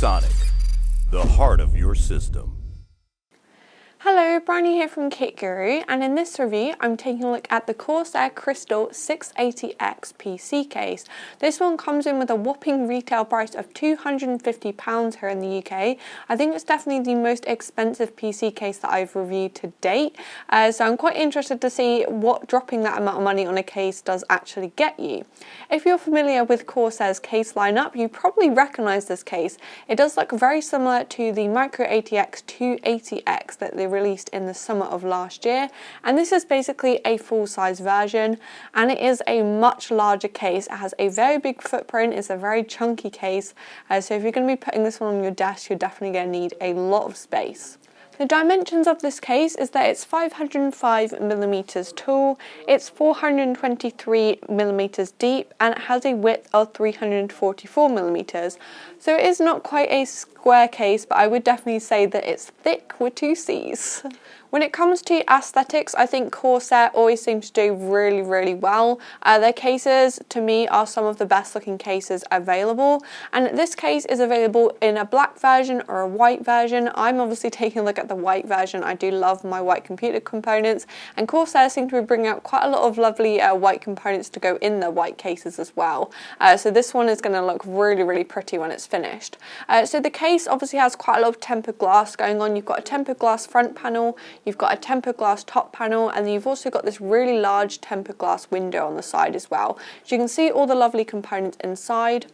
Sonic, the heart of your system. Hello, BRIONY here from Kit Guru, and in this review I'm taking a look at the Corsair Crystal 680X PC case. This one comes in with a whopping retail price of £250 here in the UK. I think it's definitely the most expensive PC case that I've reviewed to date, so I'm quite interested to see what dropping that amount of money on a case does actually get you. If you're familiar with Corsair's case lineup, you probably recognise this case. It does look very similar to the Micro ATX 280X that they released in the summer of last year, and this is basically a full-size version, and it is a much larger case. It has a very big footprint, it's a very chunky case, so if you're going to be putting this one on your desk, you're definitely going to need a lot of space. The dimensions of this case is that it's 505mm tall, it's 423mm deep, and it has a width of 344mm. So it is not quite a square case, but I would definitely say that it's thick with two C's. When it comes to aesthetics, I think Corsair always seems to do really well. Their cases, to me, are some of the best looking cases available, and this case is available in a black version or a white version. I'm obviously taking a look at the white version. I do love my white computer components, and Corsair seem to be bringing out quite a lot of lovely white components to go in the white cases as well. So this one is going to look really pretty when it's finished. So the case obviously has quite a lot of tempered glass going on. You've got a tempered glass front panel, you've got a tempered glass top panel, and then you've also got this really large tempered glass window on the side as well. So you can see all the lovely components inside.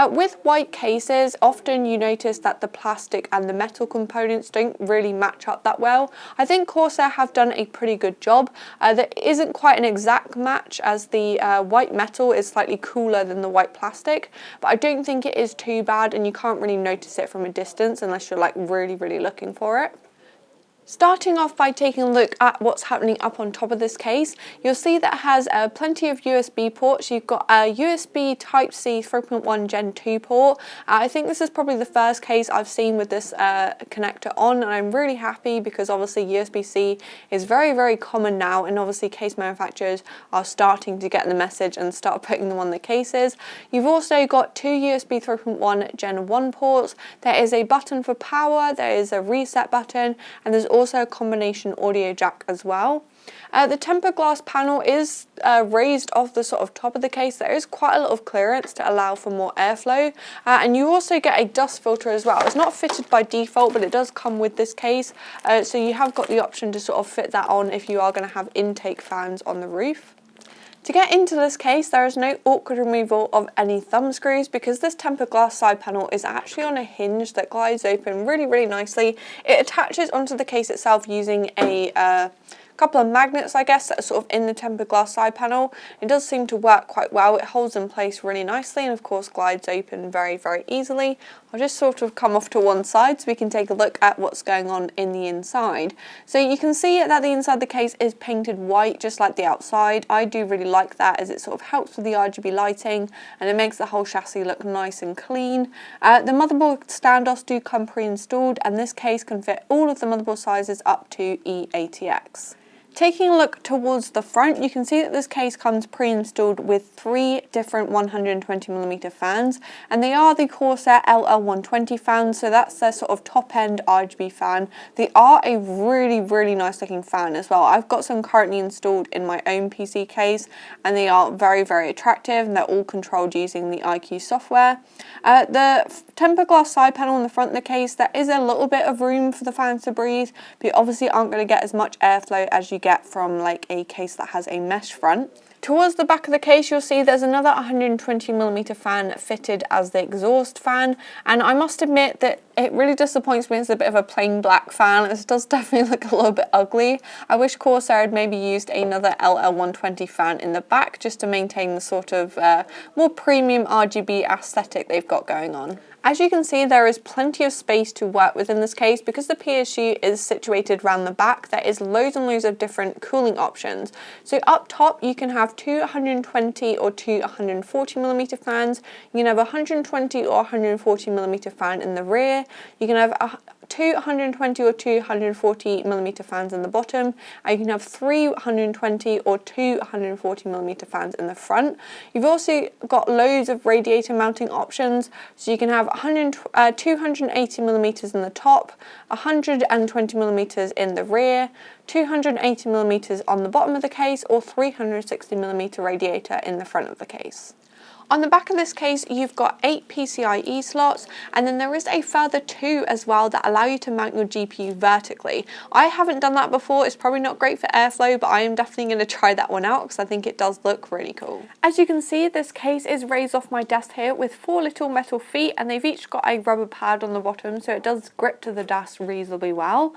With white cases, often you notice that the plastic and the metal components don't really match up that well. I think Corsair have done a pretty good job. There isn't quite an exact match, as the white metal is slightly cooler than the white plastic, but I don't think it is too bad, and you can't really notice it from a distance unless you're like really looking for it. Starting off by taking a look at what's happening up on top of this case, you'll see that it has plenty of USB ports. You've got a USB Type-C 3.1 Gen 2 port. I think this is probably the first case I've seen with this connector on, and I'm really happy because obviously USB-C is very common now, and obviously case manufacturers are starting to get the message and start putting them on the cases. You've also got two USB 3.1 Gen 1 ports. There is a button for power, there is a reset button, and there's also a combination audio jack as well. The tempered glass panel is raised off the sort of top of the case. There is quite a lot of clearance to allow for more airflow, and you also get a dust filter as well. It's not fitted by default, but it does come with this case, so you have got the option to sort of fit that on if you are going to have intake fans on the roof. To get into this case, there is no awkward removal of any thumb screws, because this tempered glass side panel is actually on a hinge that glides open really nicely. It attaches onto the case itself using a couple of magnets, I guess, that are sort of in the tempered glass side panel. It does seem to work quite well. It holds in place really nicely and of course glides open very easily. I'll just sort of come off to one side so we can take a look at what's going on in the inside. So you can see that the inside of the case is painted white, just like the outside. I do really like that, as it sort of helps with the RGB lighting and it makes the whole chassis look nice and clean. The motherboard standoffs do come pre-installed, and this case can fit all of the motherboard sizes up to E-ATX. Taking a look towards the front, you can see that this case comes pre-installed with three different 120mm fans, and they are the Corsair LL120 fans, so that's their sort of top-end RGB fan. They are a really nice looking fan as well. I've got some currently installed in my own PC case, and they are very attractive, and they're all controlled using the iQ software. The tempered glass side panel in the front of the case, there is a little bit of room for the fans to breathe, but you obviously aren't going to get as much airflow as you get from like a case that has a mesh front. Towards the back of the case, you'll see there's another 120mm fan fitted as the exhaust fan, and I must admit that it really disappoints me. It's a bit of a plain black fan. It does definitely look a little bit ugly. I wish Corsair had maybe used another LL120 fan in the back just to maintain the sort of more premium RGB aesthetic they've got going on. As you can see, there is plenty of space to work with in this case. Because the PSU is situated around the back, there is loads and loads of different cooling options. So up top you can have two 120 or two 140mm fans. You can have a 120 or 140mm fan in the rear. You can have two 120 or 240mm fans in the bottom, and you can have 3 120 or 2 140mm fans in the front. You've also got loads of radiator mounting options, so you can have 280mm in the top, 120mm in the rear, 280mm on the bottom of the case, or 360mm radiator in the front of the case. On the back of this case, you've got 8 PCIe slots, and then there is a further 2 as well that allow you to mount your GPU vertically. I haven't done that before. It's probably not great for airflow, but I am definitely going to try that one out because I think it does look really cool. As you can see, this case is raised off my desk here with 4 little metal feet, and they've each got a rubber pad on the bottom, so it does grip to the desk reasonably well.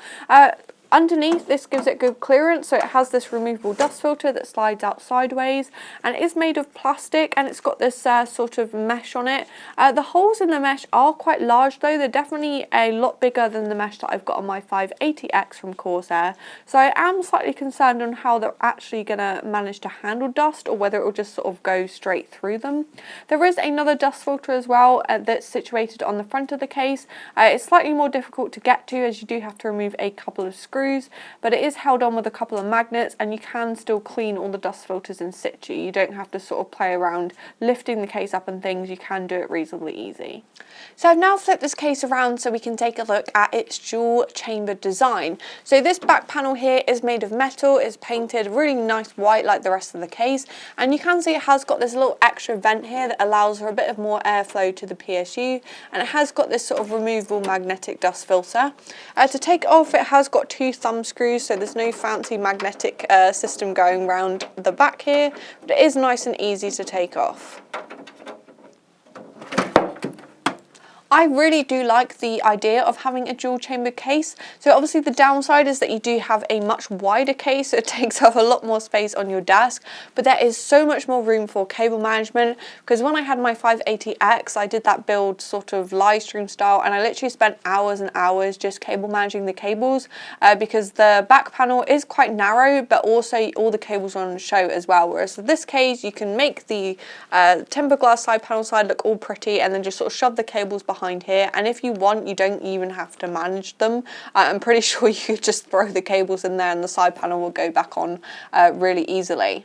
Underneath, this gives it good clearance, so it has this removable dust filter that slides out sideways, and it is made of plastic, and it's got this sort of mesh on it. The holes in the mesh are quite large though. They're definitely a lot bigger than the mesh that I've got on my 580X from Corsair, so I am slightly concerned on how they're actually going to manage to handle dust, or whether it will just sort of go straight through them. There is another dust filter as well that's situated on the front of the case. It's slightly more difficult to get to, as you do have to remove a couple of screws, but it is held on with a couple of magnets, and you can still clean all the dust filters in situ. You don't have to sort of play around lifting the case up and things. You can do it reasonably easy. So I've now flipped this case around so we can take a look at its dual chamber design. So this back panel here is made of metal. It's painted really nice white like the rest of the case, and you can see it has got this little extra vent here that allows for a bit of more airflow to the PSU, and it has got this sort of removable magnetic dust filter. To take it off, it has got 2 thumb screws, so there's no fancy magnetic system going around the back here, but it is nice and easy to take off. I really do like the idea of having a dual chamber case. So obviously the downside is that you do have a much wider case, so it takes up a lot more space on your desk, but there is so much more room for cable management, because when I had my 580X, I did that build sort of live stream style, and I literally spent hours and hours just cable managing the cables, because the back panel is quite narrow, but also all the cables are on show as well, whereas with this case, you can make the tempered glass side panel side look all pretty, and then just sort of shove the cables behind here, and if you want, you don't even have to manage them. I'm pretty sure you could just throw the cables in there and the side panel will go back on really easily.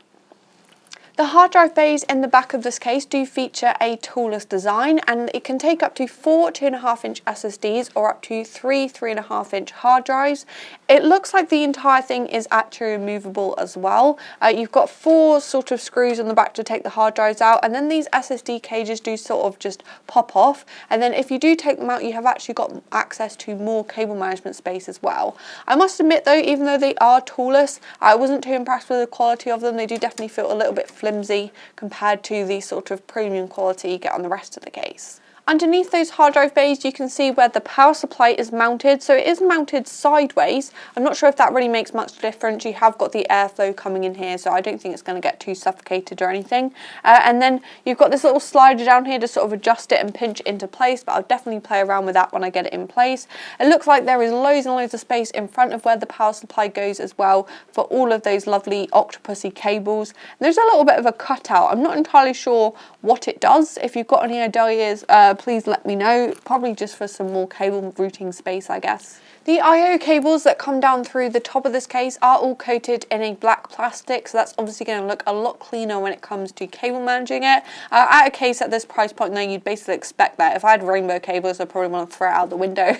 The hard drive bays in the back of this case do feature a toolless design, and it can take up to 4 2.5-inch SSDs or up to 3 3.5-inch hard drives. It looks like the entire thing is actually removable as well. You've got 4 sort of screws on the back to take the hard drives out, and then these SSD cages do sort of just pop off, and then if you do take them out, you have actually got access to more cable management space as well. I must admit though, even though they are toolless, I wasn't too impressed with the quality of them. They do definitely feel a little bit flimsy compared to the sort of premium quality you get on the rest of the case. Underneath those hard drive bays, you can see where the power supply is mounted. So it is mounted sideways. I'm not sure if that really makes much difference. You have got the airflow coming in here, so I don't think it's going to get too suffocated or anything. And then you've got this little slider down here to sort of adjust it and pinch it into place, but I'll definitely play around with that when I get it in place. It looks like there is loads and loads of space in front of where the power supply goes as well for all of those lovely octopusy cables. And there's a little bit of a cutout. I'm not entirely sure what it does. If you've got any ideas, please let me know. Probably just for some more cable routing space, I guess. The I/O cables that come down through the top of this case are all coated in a black plastic, so that's obviously going to look a lot cleaner when it comes to cable managing it. At a case at this price point though, you'd basically expect that. If I had rainbow cables, I'd probably want to throw it out the window.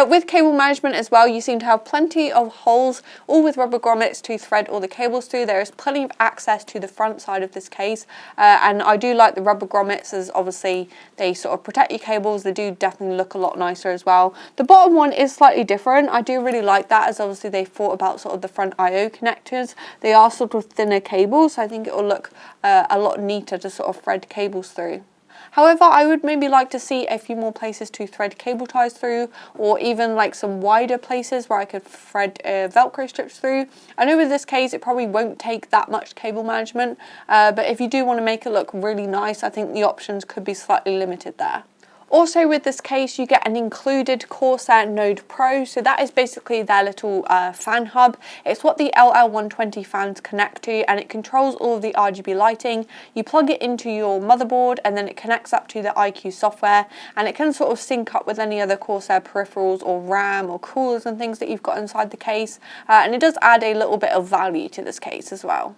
With cable management as well, you seem to have plenty of holes, all with rubber grommets to thread all the cables through. There is plenty of access to the front side of this case, and I do like the rubber grommets, as obviously they sort of protect your cables. They do definitely look a lot nicer as well. The bottom one is slightly different. I do really like that, as obviously they thought about sort of the front I/O connectors. They are sort of thinner cables, so I think it will look a lot neater to sort of thread cables through. However, I would maybe like to see a few more places to thread cable ties through, or even like some wider places where I could thread Velcro strips through. I know with this case it probably won't take that much cable management, but if you do want to make it look really nice, I think the options could be slightly limited there. Also with this case you get an included Corsair Node Pro, so that is basically their little fan hub. It's what the LL120 fans connect to, and it controls all of the RGB lighting. You plug it into your motherboard and then it connects up to the iCUE software, and it can sort of sync up with any other Corsair peripherals or RAM or coolers and things that you've got inside the case, and it does add a little bit of value to this case as well.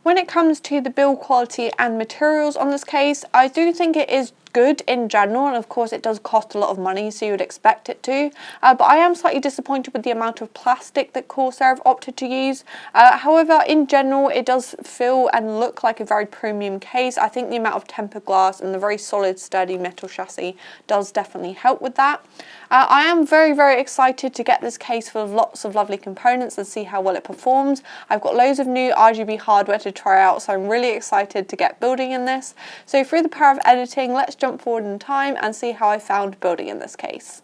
When it comes to the build quality and materials on this case, I do think it is good in general, and of course it does cost a lot of money, so you would expect it to, but I am slightly disappointed with the amount of plastic that Corsair have opted to use. However, in general it does feel and look like a very premium case. I think the amount of tempered glass and the very solid sturdy metal chassis does definitely help with that. I am very excited to get this case full of lots of lovely components and see how well it performs. I've got loads of new RGB hardware to try out, so I'm really excited to get building in this. So through the power of editing, let's jump forward in time and see how I found building in this case.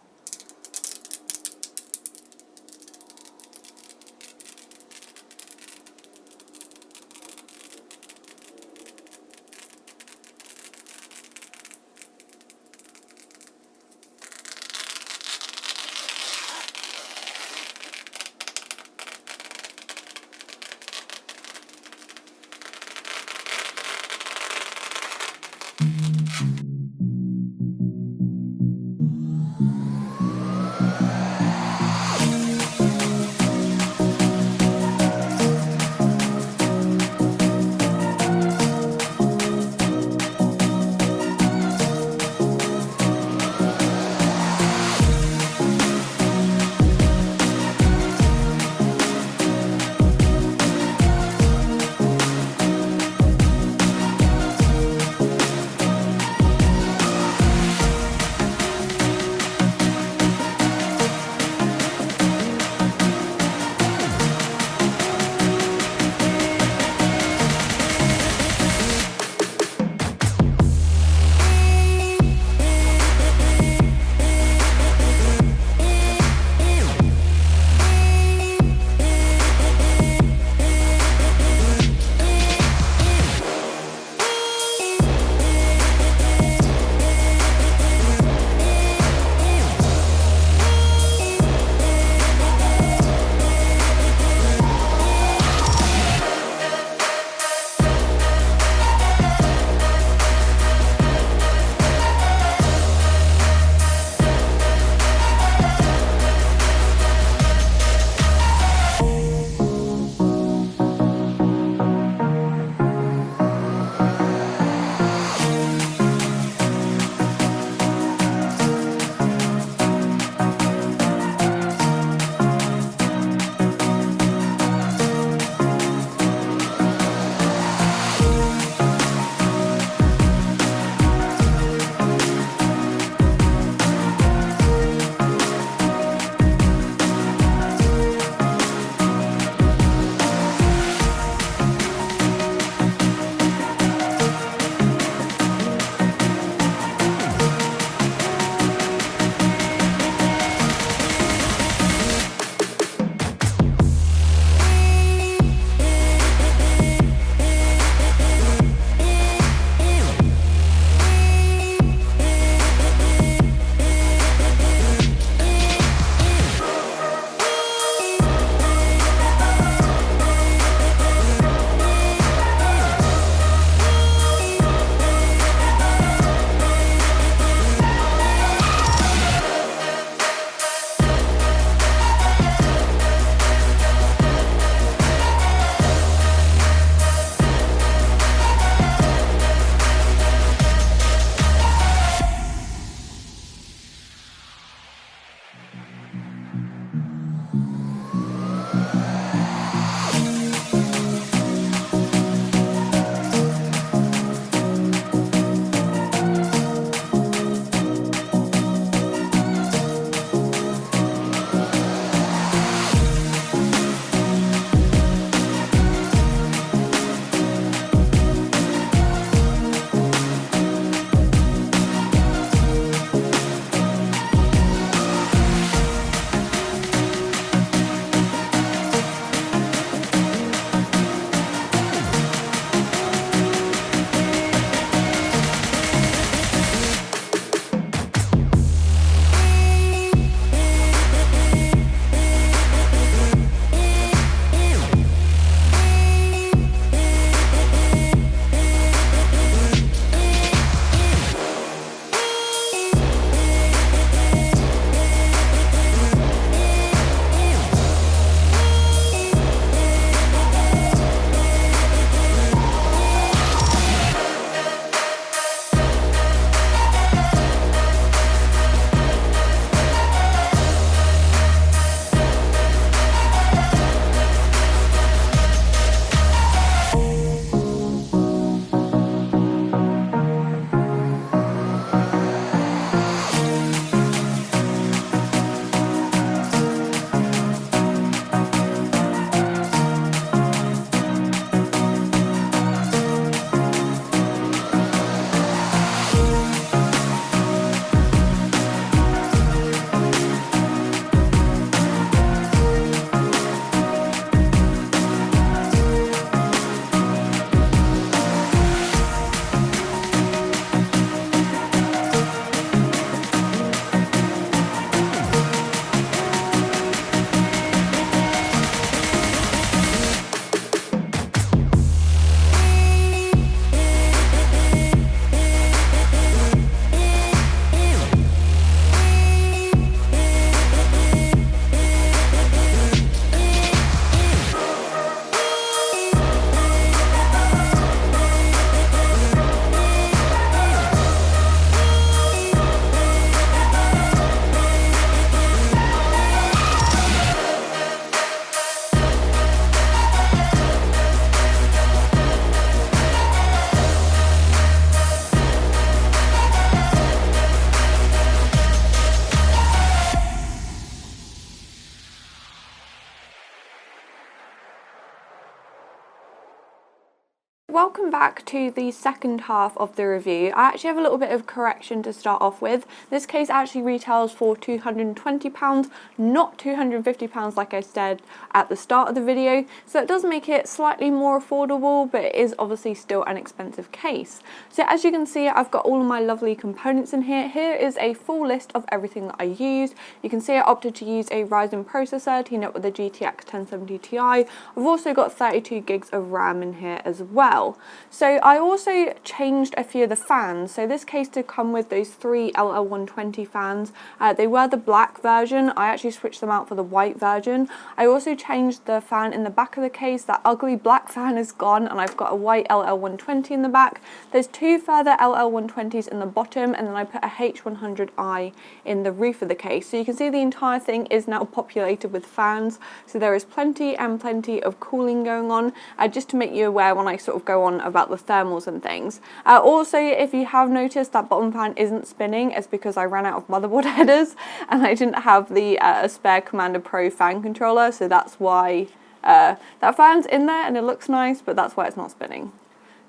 Welcome back to the second half of the review. I actually have a little bit of correction to start off with. This case actually retails for £220, not £250 like I said at the start of the video, so it does make it slightly more affordable, but it is obviously still an expensive case. So as you can see, I've got all of my lovely components in here. Here is a full list of everything that I used. You can see I opted to use a Ryzen processor, teamed up with a GTX 1070 Ti. I've also got 32 gigs of RAM in here as well. So I also changed a few of the fans. So this case did come with those 3 LL120 fans. They were the black version. I actually switched them out for the white version. I also changed the fan in the back of the case. That ugly black fan is gone and I've got a white LL120 in the back. There's 2 further LL120s in the bottom, and then I put a H100i in the roof of the case. So you can see the entire thing is now populated with fans. So there is plenty and plenty of cooling going on, just to make you aware when I sort of go on about the thermals and things. Also, if you have noticed that bottom fan isn't spinning, it's because I ran out of motherboard headers and I didn't have the spare Commander Pro fan controller, so that's why that fan's in there and it looks nice, but that's why it's not spinning.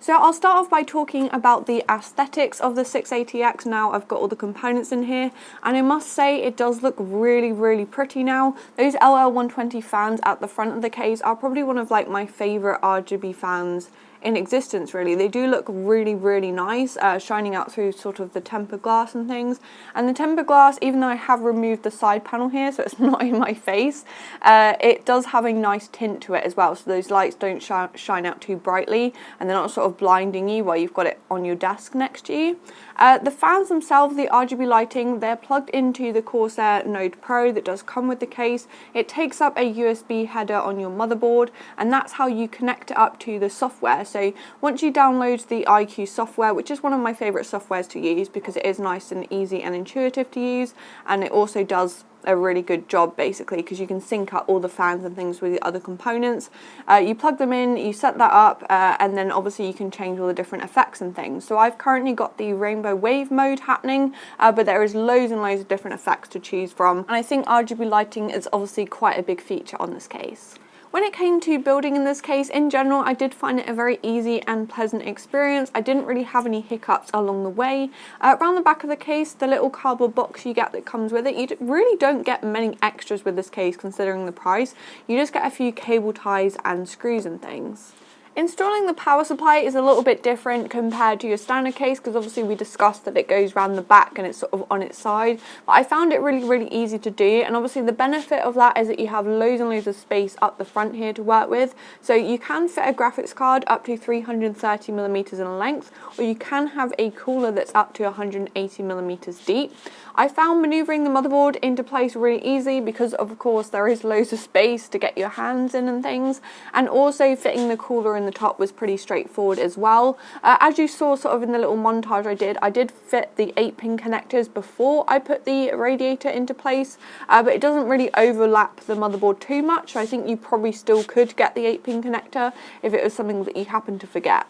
So I'll start off by talking about the aesthetics of the 6ATX now I've got all the components in here, and I must say it does look really pretty now. Those LL120 fans at the front of the case are probably one of like my favourite RGB fans in existence really. They do look really nice, shining out through sort of the tempered glass and things. And the tempered glass, even though I have removed the side panel here so it's not in my face, it does have a nice tint to it as well, so those lights don't shine out too brightly and they're not sort of blinding you while you've got it on your desk next to you. The fans themselves, the RGB lighting, they're plugged into the Corsair Node Pro that does come with the case. It takes up a USB header on your motherboard, and that's how you connect it up to the software. So once you download the iCUE software, which is one of my favourite softwares to use because it is nice and easy and intuitive to use, and it also does a really good job basically because you can sync up all the fans and things with the other components. You plug them in, you set that up, and then obviously you can change all the different effects and things. So I've currently got the rainbow wave mode happening, but there is loads and loads of different effects to choose from, and I think RGB lighting is obviously quite a big feature on this case. When it came to building in this case, in general, I did find it a very easy and pleasant experience. I didn't really have any hiccups along the way. Around the back of the case, the little cardboard box you get that comes with it, you really don't get many extras with this case considering the price. You just get a few cable ties and screws and things. Installing the power supply is a little bit different compared to your standard case because obviously we discussed that it goes around the back and it's sort of on its side, but I found it really easy to do, and obviously the benefit of that is that you have loads and loads of space up the front here to work with. So you can fit a graphics card up to 330mm in length, or you can have a cooler that's up to 180mm deep. I found manoeuvring the motherboard into place really easy because of course there is loads of space to get your hands in and things, and also fitting the cooler in the top was pretty straightforward as well. As you saw sort of in the little montage I did fit the 8-pin connectors before I put the radiator into place, but it doesn't really overlap the motherboard too much, so I think you probably still could get the 8-pin connector if it was something that you happen to forget.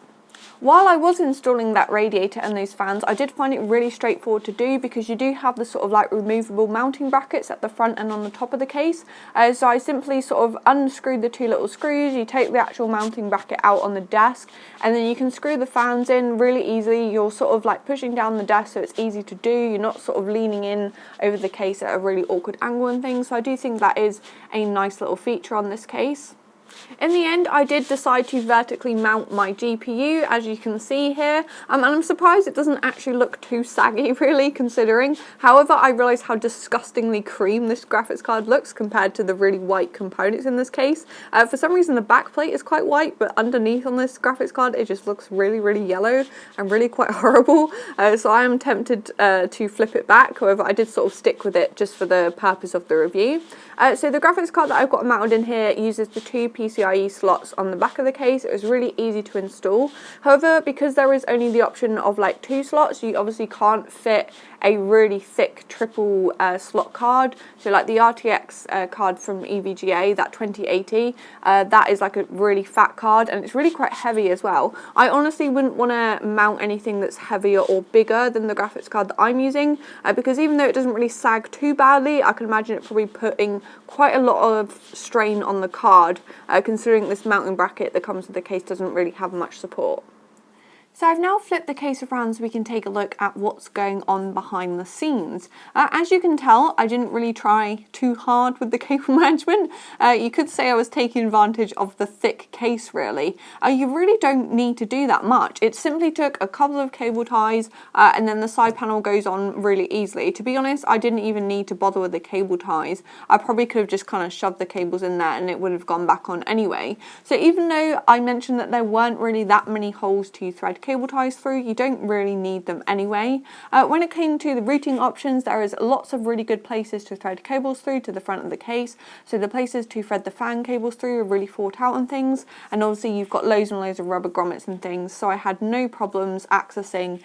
While I was installing that radiator and those fans, I did find it really straightforward to do because you do have the sort of like removable mounting brackets at the front and on the top of the case. So I simply sort of unscrewed the 2 little screws, you take the actual mounting bracket out on the desk, and then you can screw the fans in really easily. You're sort of like pushing down the desk so it's easy to do, you're not sort of leaning in over the case at a really awkward angle and things, so I do think that is a nice little feature on this case. In the end, I did decide to vertically mount my GPU, as you can see here, and I'm surprised it doesn't actually look too saggy really considering. However, I realised how disgustingly cream this graphics card looks compared to the really white components in this case. For some reason the back plate is quite white, but underneath on this graphics card it just looks really yellow and really quite horrible, so I am tempted to flip it back. However, I did sort of stick with it just for the purpose of the review. So the graphics card that I've got mounted in here uses the 2 PCIe slots on the back of the case. It was really easy to install. However, because there is only the option of like 2 slots, you obviously can't fit a really thick triple slot card. So like the RTX card from EVGA, that 2080, that is like a really fat card, and it's really quite heavy as well. I honestly wouldn't want to mount anything that's heavier or bigger than the graphics card that I'm using, because even though it doesn't really sag too badly, I can imagine it probably putting quite a lot of strain on the card, considering this mounting bracket that comes with the case doesn't really have much support. So I've now flipped the case around so we can take a look at what's going on behind the scenes. As you can tell, I didn't really try too hard with the cable management. You could say I was taking advantage of the thick case really. You really don't need to do that much. It simply took a couple of cable ties and then the side panel goes on really easily. To be honest, I didn't even need to bother with the cable ties. I probably could have just kind of shoved the cables in there and it would have gone back on anyway. So even though I mentioned that there weren't really that many holes to thread cable ties through, you don't really need them anyway. When it came to the routing options, there is lots of really good places to thread cables through to the front of the case. So the places to thread the fan cables through are really thought out and things, and obviously you've got loads and loads of rubber grommets and things, so I had no problems accessing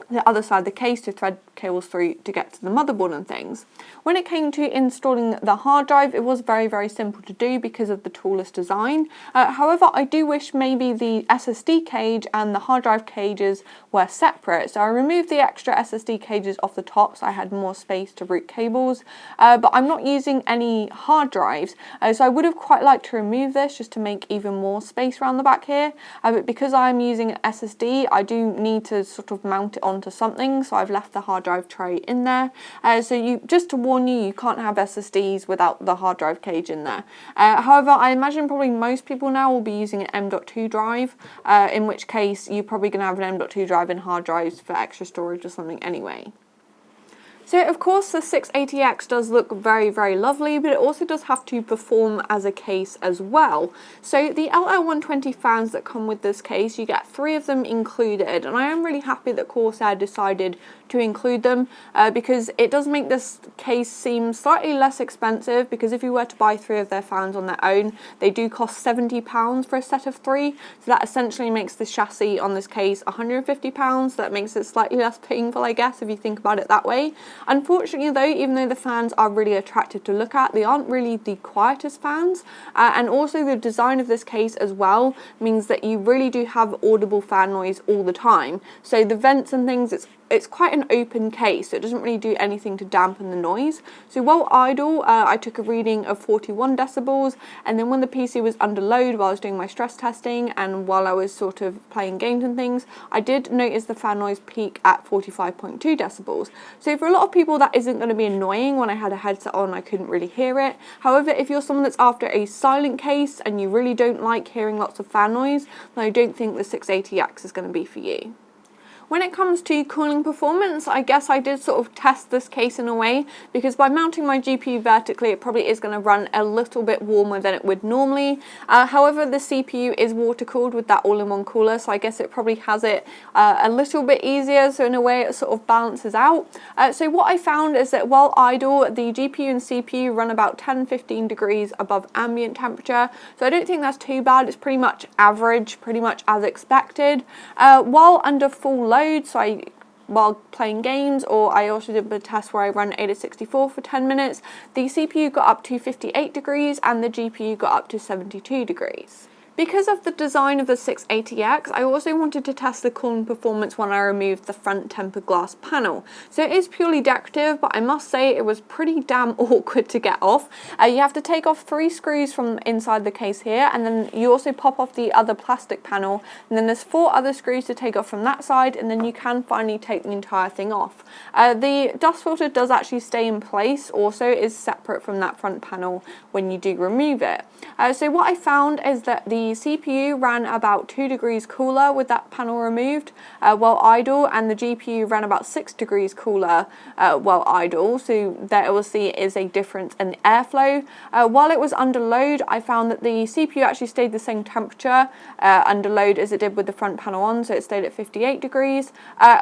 the other side of the case to thread cables through to get to the motherboard and things. When it came to installing the hard drive, it was very simple to do because of the toolless design. However, I do wish maybe the SSD cage and the hard drive cages were separate. So I removed the extra SSD cages off the top so I had more space to route cables, but I'm not using any hard drives, so I would have quite liked to remove this just to make even more space around the back here, but because I'm using an SSD, I do need to sort of mount it onto something, so I've left the hard drive tray in there. So just to warn you, you can't have SSDs without the hard drive cage in there. However, I imagine probably most people now will be using an M.2 drive, in which case you're probably going to have an M.2 drive and hard drives for extra storage or something anyway. So of course the 6ATX does look very lovely, but it also does have to perform as a case as well. So the LL120 fans that come with this case, you get 3 of them included, and I am really happy that Corsair decided to include them because it does make this case seem slightly less expensive, because if you were to buy 3 of their fans on their own, they do cost £70 for a set of 3, so that essentially makes the chassis on this case £150, so that makes it slightly less painful, I guess, if you think about it that way. Unfortunately though, even though the fans are really attractive to look at, they aren't really the quietest fans, and also the design of this case as well means that you really do have audible fan noise all the time. So the vents and things, it's quite an open case, so it doesn't really do anything to dampen the noise. So while idle, I took a reading of 41 decibels, and then when the PC was under load while I was doing my stress testing and while I was sort of playing games and things, I did notice the fan noise peak at 45.2 decibels. So for a lot of people that isn't going to be annoying. When I had a headset on, I couldn't really hear it. However, if you're someone that's after a silent case and you really don't like hearing lots of fan noise, then I don't think the 6ATX is going to be for you. When it comes to cooling performance, I guess I did sort of test this case in a way, because by mounting my GPU vertically, it probably is going to run a little bit warmer than it would normally. However, the CPU is water cooled with that all-in-one cooler, so I guess it probably has it a little bit easier, so in a way it sort of balances out. So what I found is that while idle, the GPU and CPU run about 10-15 degrees above ambient temperature, so I don't think that's too bad. It's pretty much average, pretty much as expected. While under full load, so while playing games, or I also did a test where I ran ATX 64 for 10 minutes, the CPU got up to 58 degrees and the GPU got up to 72 degrees. Because of the design of the 6ATX, I also wanted to test the cooling performance when I removed the front tempered glass panel. So it is purely decorative, but I must say it was pretty damn awkward to get off. You have to take off 3 screws from inside the case here, and then you also pop off the other plastic panel, and then there's 4 other screws to take off from that side, and then you can finally take the entire thing off. The dust filter does actually stay in place, also is separate from that front panel when you do remove it. So what I found is that the CPU ran about 2 degrees cooler with that panel removed while idle, and the GPU ran about 6 degrees cooler while idle, so there obviously is a difference in the airflow. While it was under load, I found that the CPU actually stayed the same temperature under load as it did with the front panel on, so it stayed at 58 degrees,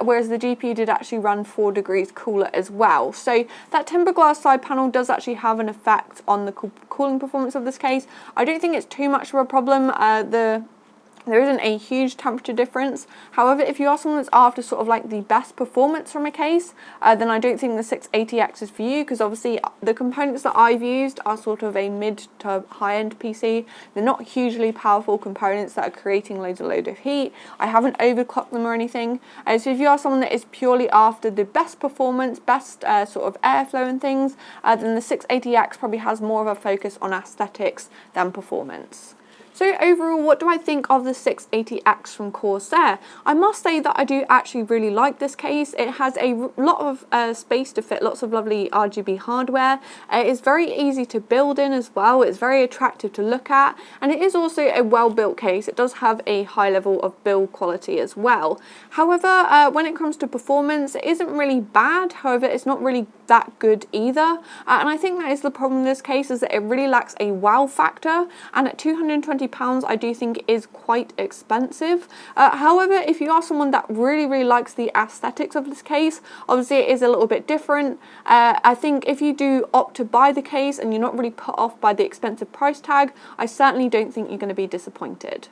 whereas the GPU did actually run 4 degrees cooler as well. So that tempered glass side panel does actually have an effect on the cooling performance of this case. I don't think it's too much of a problem. The There isn't a huge temperature difference. However, if you are someone that's after sort of like the best performance from a case, then I don't think the 680X is for you, because obviously the components that I've used are sort of a mid to high-end PC. They're not hugely powerful components that are creating loads of heat. I haven't overclocked them or anything. So if you are someone that is purely after the best performance, best sort of airflow and things, then the 680X probably has more of a focus on aesthetics than performance. So overall, what do I think of the 680X from Corsair? I must say that I do actually really like this case. It has a lot of space to fit lots of lovely RGB hardware. It is very easy to build in as well. It's very attractive to look at, and it is also a well-built case. It does have a high level of build quality as well. However, when it comes to performance, it isn't really bad. However, it's not really that good either. And I think that is the problem in this case, is that it really lacks a wow factor, and at £220 I do think is quite expensive. However, if you are someone that really likes the aesthetics of this case, obviously it is a little bit different. I think if you do opt to buy the case and you're not really put off by the expensive price tag, I certainly don't think you're going to be disappointed.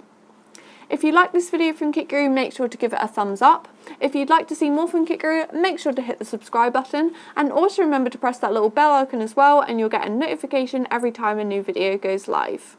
If you like this video from KitGuru, make sure to give it a thumbs up. If you'd like to see more from KitGuru, make sure to hit the subscribe button, and also remember to press that little bell icon as well, and you'll get a notification every time a new video goes live.